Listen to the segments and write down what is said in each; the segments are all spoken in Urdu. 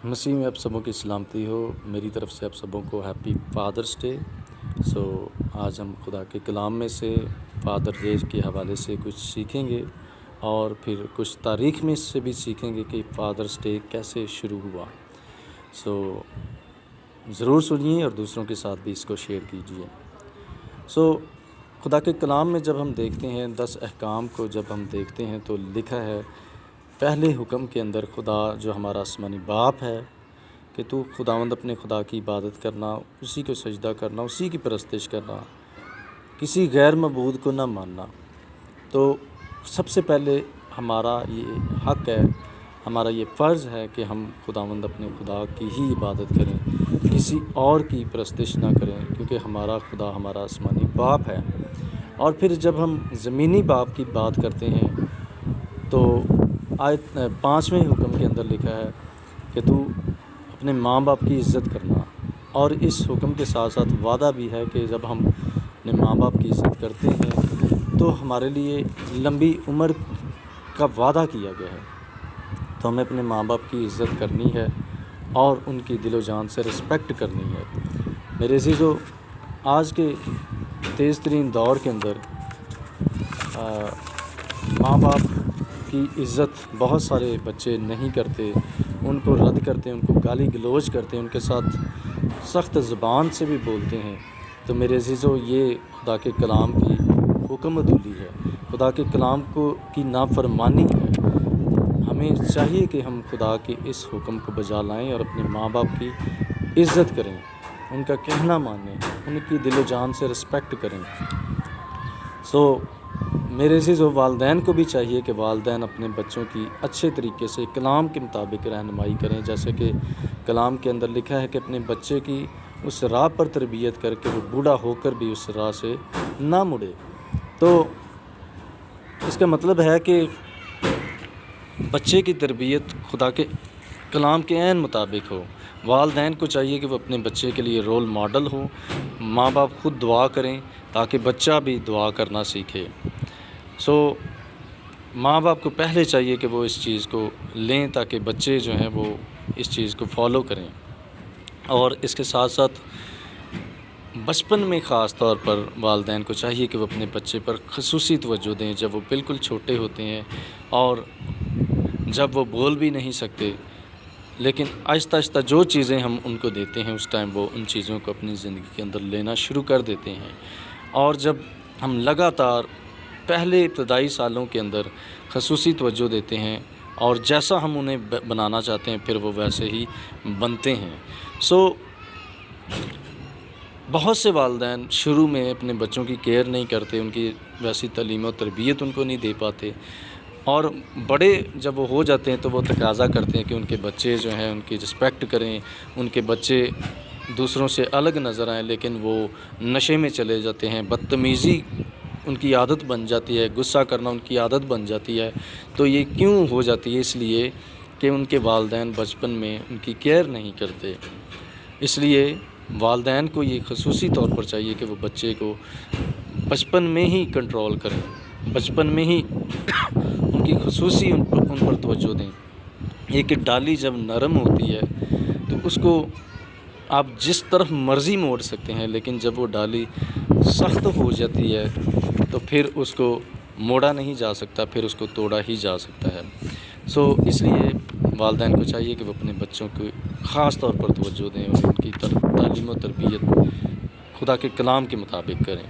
مسیح میں آپ سبوں کی سلامتی ہو۔ میری طرف سے آپ سبوں کو ہیپی فادرس ڈے۔ آج ہم خدا کے کلام میں سے فادر ڈے کے حوالے سے کچھ سیکھیں گے اور پھر کچھ تاریخ میں سے بھی سیکھیں گے کہ فادرس ڈے کیسے شروع ہوا۔ ضرور سنیے اور دوسروں کے ساتھ بھی اس کو شیئر کیجیے۔ خدا کے کلام میں جب ہم دیکھتے ہیں 10 احکام کو جب ہم دیکھتے ہیں تو لکھا ہے پہلے حکم کے اندر خدا جو ہمارا آسمانی باپ ہے کہ تو خداوند اپنے خدا کی عبادت کرنا، اسی کو سجدہ کرنا، اسی کی پرستش کرنا، کسی غیر معبود کو نہ ماننا۔ تو سب سے پہلے ہمارا یہ حق ہے، ہمارا یہ فرض ہے کہ ہم خداوند اپنے خدا کی ہی عبادت کریں، کسی اور کی پرستش نہ کریں، کیونکہ ہمارا خدا ہمارا آسمانی باپ ہے۔ اور پھر جب ہم زمینی باپ کی بات کرتے ہیں تو آیت 5ویں حکم کے اندر لکھا ہے کہ تو اپنے ماں باپ کی عزت کرنا، اور اس حکم کے ساتھ ساتھ وعدہ بھی ہے کہ جب ہم اپنے ماں باپ کی عزت کرتے ہیں تو ہمارے لیے لمبی عمر کا وعدہ کیا گیا ہے۔ تو ہمیں اپنے ماں باپ کی عزت کرنی ہے اور ان کی دل و جان سے رسپیکٹ کرنی ہے۔ میرے عزیزو، آج کے تیز ترین دور کے اندر ماں باپ کی عزت بہت سارے بچے نہیں کرتے، ان کو رد کرتے ہیں، ان کو گالی گلوچ کرتے ہیں، ان کے ساتھ سخت زبان سے بھی بولتے ہیں۔ تو میرے عزیزو، یہ خدا کے کلام کی حکم عدولی ہے، خدا کے کلام کی نافرمانی ہے۔ ہمیں چاہیے کہ ہم خدا کے اس حکم کو بجا لائیں اور اپنے ماں باپ کی عزت کریں، ان کا کہنا مانیں، ان کی دل و جان سے رسپیکٹ کریں۔ میرے عزیزو، والدین کو بھی چاہیے کہ والدین اپنے بچوں کی اچھے طریقے سے کلام کے مطابق رہنمائی کریں، جیسے کہ کلام کے اندر لکھا ہے کہ اپنے بچے کی اس راہ پر تربیت کر کے وہ بوڑھا ہو کر بھی اس راہ سے نہ مڑے۔ تو اس کا مطلب ہے کہ بچے کی تربیت خدا کے کلام کے عین مطابق ہو۔ والدین کو چاہیے کہ وہ اپنے بچے کے لیے رول ماڈل ہوں، ماں باپ خود دعا کریں تاکہ بچہ بھی دعا کرنا سیکھے۔ ماں باپ کو پہلے چاہیے کہ وہ اس چیز کو لیں تاکہ بچے جو ہیں وہ اس چیز کو فالو کریں۔ اور اس کے ساتھ ساتھ بچپن میں خاص طور پر والدین کو چاہیے کہ وہ اپنے بچے پر خصوصی توجہ دیں جب وہ بالکل چھوٹے ہوتے ہیں اور جب وہ بول بھی نہیں سکتے، لیکن آہستہ آہستہ جو چیزیں ہم ان کو دیتے ہیں اس ٹائم وہ ان چیزوں کو اپنی زندگی کے اندر لینا شروع کر دیتے ہیں۔ اور جب ہم لگاتار پہلے ابتدائی سالوں کے اندر خصوصی توجہ دیتے ہیں اور جیسا ہم انہیں بنانا چاہتے ہیں پھر وہ ویسے ہی بنتے ہیں۔ بہت سے والدین شروع میں اپنے بچوں کی کیئر نہیں کرتے، ان کی ویسی تعلیم و تربیت ان کو نہیں دے پاتے، اور بڑے جب وہ ہو جاتے ہیں تو وہ تقاضا کرتے ہیں کہ ان کے بچے جو ہیں ان کی رسپیکٹ کریں، ان کے بچے دوسروں سے الگ نظر آئیں، لیکن وہ نشے میں چلے جاتے ہیں، بدتمیزی ان کی عادت بن جاتی ہے، غصہ کرنا ان کی عادت بن جاتی ہے۔ تو یہ کیوں ہو جاتی ہے؟ اس لیے کہ ان کے والدین بچپن میں ان کی کیئر نہیں کرتے۔ اس لیے والدین کو یہ خصوصی طور پر چاہیے کہ وہ بچے کو بچپن میں ہی کنٹرول کریں، بچپن میں ہی ان کی خصوصی ان پر توجہ دیں۔ ایک ڈالی جب نرم ہوتی ہے تو اس کو آپ جس طرف مرضی موڑ سکتے ہیں، لیکن جب وہ ڈالی سخت ہو جاتی ہے تو پھر اس کو موڑا نہیں جا سکتا، پھر اس کو توڑا ہی جا سکتا ہے۔ اس لیے والدین کو چاہیے کہ وہ اپنے بچوں کو خاص طور پر توجہ دیں اور ان کی تعلیم و تربیت خدا کے کلام کے مطابق کریں۔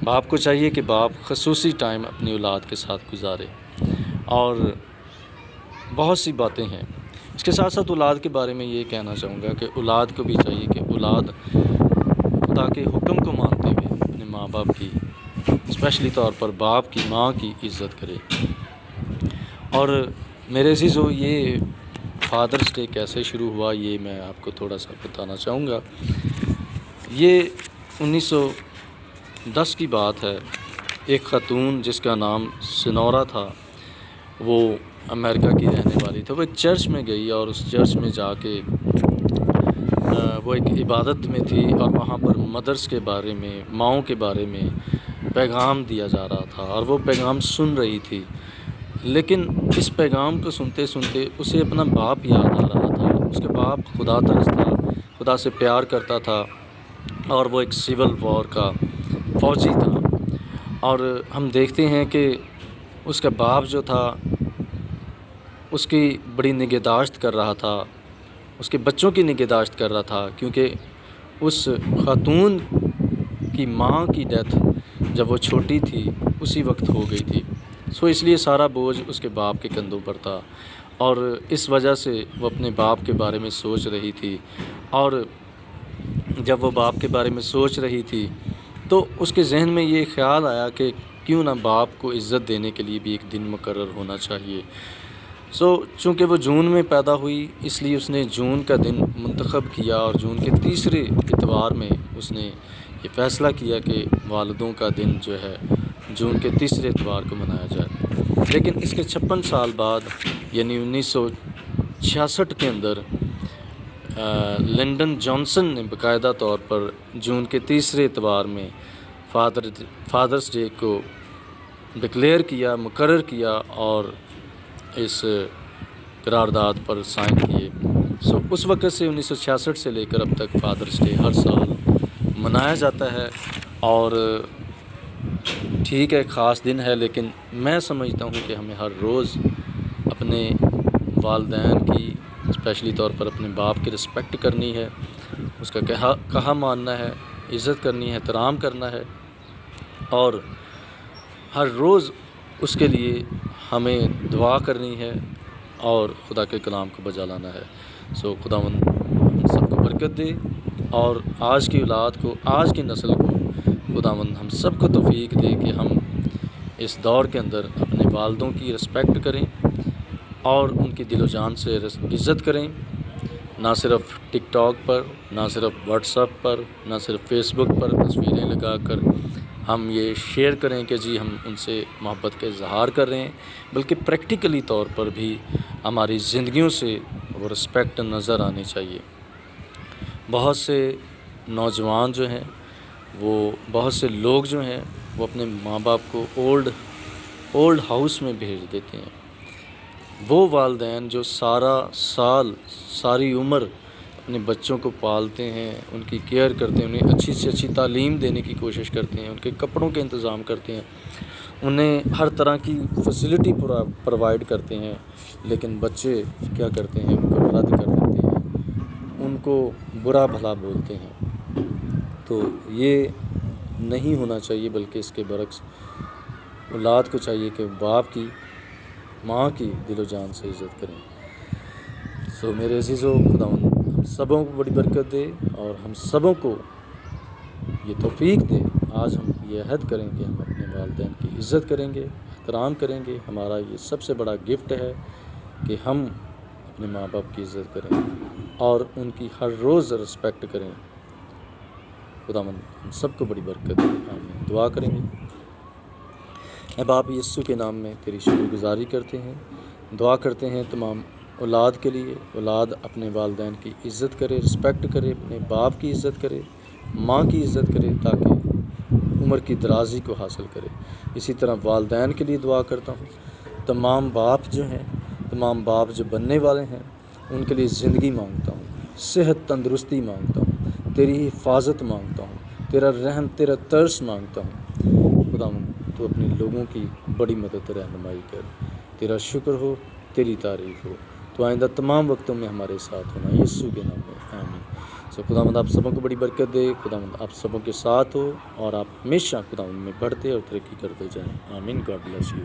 باپ کو چاہیے کہ باپ خصوصی ٹائم اپنی اولاد کے ساتھ گزارے، اور بہت سی باتیں ہیں۔ اس کے ساتھ ساتھ اولاد کے بارے میں یہ کہنا چاہوں گا کہ اولاد کو بھی چاہیے کہ اولاد خدا کے حکم کو مانتے ہوئے اپنے ماں باپ کی، اسپیشلی طور پر باپ کی، ماں کی عزت کرے۔ اور میرے عزیزو، یہ فادرس ڈے کیسے شروع ہوا یہ میں آپ کو تھوڑا سا بتانا چاہوں گا۔ یہ 1910 کی بات ہے۔ ایک خاتون جس کا نام سنورا تھا، وہ امریکہ کی رہنے والی تھی، وہ ایک چرچ میں گئی اور اس چرچ میں جا کے وہ ایک عبادت میں تھی، اور وہاں پر مدرس کے بارے میں، ماؤں کے بارے میں پیغام دیا جا رہا تھا، اور وہ پیغام سن رہی تھی۔ لیکن اس پیغام کو سنتے سنتے اسے اپنا باپ یاد آ رہا تھا۔ اس کے باپ خدا پرست تھا، خدا سے پیار کرتا تھا، اور وہ ایک سول وار کا فوجی تھا۔ اور ہم دیکھتے ہیں کہ اس کا باپ جو تھا اس کی بڑی نگہداشت کر رہا تھا، اس کے بچوں کی نگہداشت کر رہا تھا، کیونکہ اس خاتون کی ماں کی ڈیتھ جب وہ چھوٹی تھی اسی وقت ہو گئی تھی۔ اس لیے سارا بوجھ اس کے باپ کے کندھوں پر تھا، اور اس وجہ سے وہ اپنے باپ کے بارے میں سوچ رہی تھی۔ اور جب وہ باپ کے بارے میں سوچ رہی تھی تو اس کے ذہن میں یہ خیال آیا کہ کیوں نہ باپ کو عزت دینے کے لیے بھی ایک دن مقرر ہونا چاہیے۔ چونکہ وہ جون میں پیدا ہوئی اس لیے اس نے جون کا دن منتخب کیا، اور جون کے تیسرے اتوار میں اس نے یہ فیصلہ کیا کہ والدوں کا دن جو ہے جون کے تیسرے اتوار کو منایا جائے۔ لیکن اس کے 56 سال بعد یعنی 1966 کے اندر لنڈن جانسن نے باقاعدہ طور پر جون کے تیسرے اتوار میں فادرس ڈے کو ڈکلیئر کیا، مقرر کیا، اور اس قرارداد پر سائن کیے۔ اس وقت سے 1966 سے لے کر اب تک فادرس ڈے ہر سال منایا جاتا ہے، اور ٹھیک ہے خاص دن ہے، لیکن میں سمجھتا ہوں کہ ہمیں ہر روز اپنے والدین کی اسپیشلی طور پر اپنے باپ کی رسپیکٹ کرنی ہے، اس کا کہا ماننا ہے، عزت کرنی ہے، احترام کرنا ہے، اور ہر روز اس کے لیے ہمیں دعا کرنی ہے اور خدا کے کلام کو بجا لانا ہے۔ خداوند ہم سب کو برکت دے، اور آج کی اولاد کو، آج کی نسل کو خداوند ہم سب کو توفیق دے کہ ہم اس دور کے اندر اپنے والدوں کی رسپیکٹ کریں اور ان کی دل و جان سے عزت کریں، نہ صرف ٹک ٹاک پر، نہ صرف واٹس ایپ پر، نہ صرف فیس بک پر تصویریں لگا کر ہم یہ شیئر کریں کہ جی ہم ان سے محبت کا اظہار کر رہے ہیں، بلکہ پریکٹیکلی طور پر بھی ہماری زندگیوں سے وہ رسپیکٹ نظر آنی چاہیے۔ بہت سے نوجوان جو ہیں، وہ بہت سے لوگ جو ہیں وہ اپنے ماں باپ کو اولڈ ہاؤس میں بھیج دیتے ہیں۔ وہ والدین جو ساری عمر اپنے بچوں کو پالتے ہیں، ان کی کیئر کرتے ہیں، انہیں اچھی سے اچھی تعلیم دینے کی کوشش کرتے ہیں، ان کے کپڑوں کے انتظام کرتے ہیں، انہیں ہر طرح کی فیسلٹی پرووائڈ کرتے ہیں، لیکن بچے کیا کرتے ہیں، ان کو رد کر دیتے ہیں، ان کو برا بھلا بولتے ہیں۔ تو یہ نہیں ہونا چاہیے، بلکہ اس کے برعکس اولاد کو چاہیے کہ باپ کی، ماں کی دل و جان سے عزت کریں۔ میرے عزیزو، خداوند ہم سبوں کو بڑی برکت دے، اور ہم سبوں کو یہ توفیق دے، آج ہم یہ عہد کریں کہ ہم اپنے والدین کی عزت کریں گے، احترام کریں گے۔ ہمارا یہ سب سے بڑا گفٹ ہے کہ ہم اپنے ماں باپ کی عزت کریں اور ان کی ہر روز رسپیکٹ کریں۔ خداوند ہم سب کو بڑی برکت دے، آمین۔ دعا کریں گے۔ اے باپ، یسوع کے نام میں تیری شکر گزاری کرتے ہیں، دعا کرتے ہیں تمام اولاد کے لیے، اولاد اپنے والدین کی عزت کرے، رسپیکٹ کرے، اپنے باپ کی عزت کرے، ماں کی عزت کرے، تاکہ عمر کی درازی کو حاصل کرے۔ اسی طرح والدین کے لیے دعا کرتا ہوں، تمام باپ جو بننے والے ہیں ان کے لیے زندگی مانگتا ہوں، صحت تندرستی مانگتا ہوں، تیری حفاظت مانگتا ہوں، تیرا رحم، تیرا ترس مانگتا ہوں۔ خداوند تو اپنے لوگوں کی بڑی مدد رہنمائی کر، تیرا شکر ہو، تیری تعریف ہو، تو آئندہ تمام وقتوں میں ہمارے ساتھ ہونا، یسوع کے نام میں، آمین۔ خداوند آپ سبوں کو بڑی برکت دے، خداوند آپ سبوں کے ساتھ ہو، اور آپ ہمیشہ خداوند میں بڑھتے اور ترقی کرتے جائیں، آمین۔ God bless you.